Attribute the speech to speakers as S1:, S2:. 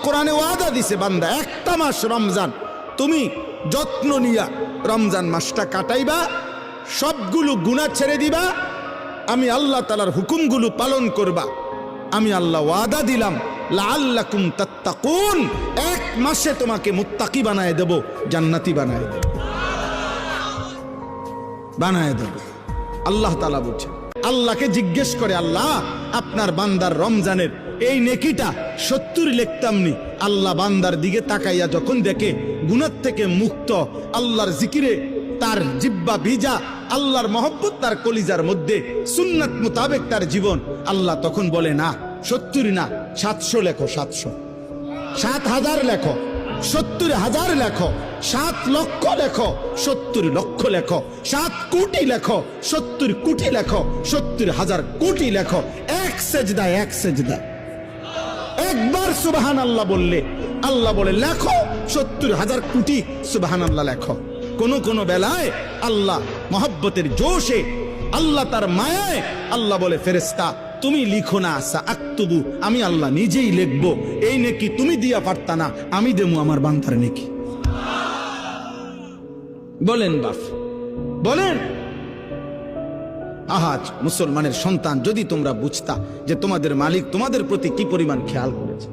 S1: কোরআনে ওয়াদা দিছে, বান্দা একটা মাস রমজান তুমি যত্ন নিয়া রমজান মাসটা কাটাইবা, সবগুলো গুনাহ ছেড়ে দিবা, আমি আল্লাহ তাআলার হুকুমগুলো পালন করবা। আমি আল্লাহ ওয়াদা দিলাম লাআল্লাকুম তাত্তাকুন, এক মাসে তোমাকে মুত্তাকি বানায় দেব, জান্নাতি বানায় দেব, আল্লাহ তাআলা বলছে। আল্লাহকে জিজ্ঞেস করে, আল্লাহ আপনার বান্দার রমজানের এই নেকিটা 70 লিখতাম নি। আল্লাহ বান্দার দিকে তাকাইয়া যখন দেখে গুনাহ থেকে মুক্ত, আল্লাহর জিকিরে তার জিহ্বা ভিজা, আল্লাহর মহব্বত তার কলিজার মধ্যে, সুন্নাত মোতাবেক তার জীবন, আল্লাহ তখন বলে না 70 না 700 লেখো, 700, 7,000 লেখো, 70,000 লেখো, 7 লক্ষ লেখো, 70 লক্ষ লেখো, 7 কোটি লেখো, 70 কোটি লেখো, 70,000 কোটি লেখো। এক সেজদা, এক সেজদা, একবার সুবহানাল্লাহ বললে আল্লাহ বলে লেখো 70,000 কোটি সুবহানাল্লাহ লেখো। কোন বেলায় আল্লাহ মহব্বতের জোশে, আল্লাহ তার মায়ায় আল্লাহ বলে, ফেরেশতা তুমি লিখো না, সাআক্তুবু, আমি আল্লাহ নিজেই লিখবো। এই নেকি তুমি দিয়া পারতা না, আমি দেবো আমার বান্দার নেকি। বলেন বাপ, বলেন। আহাজ মুসলমানের সন্তান, যদি তোমরা বুঝতা যে তোমাদের মালিক তোমাদের প্রতি কি পরিমাণ খেয়াল করেছে।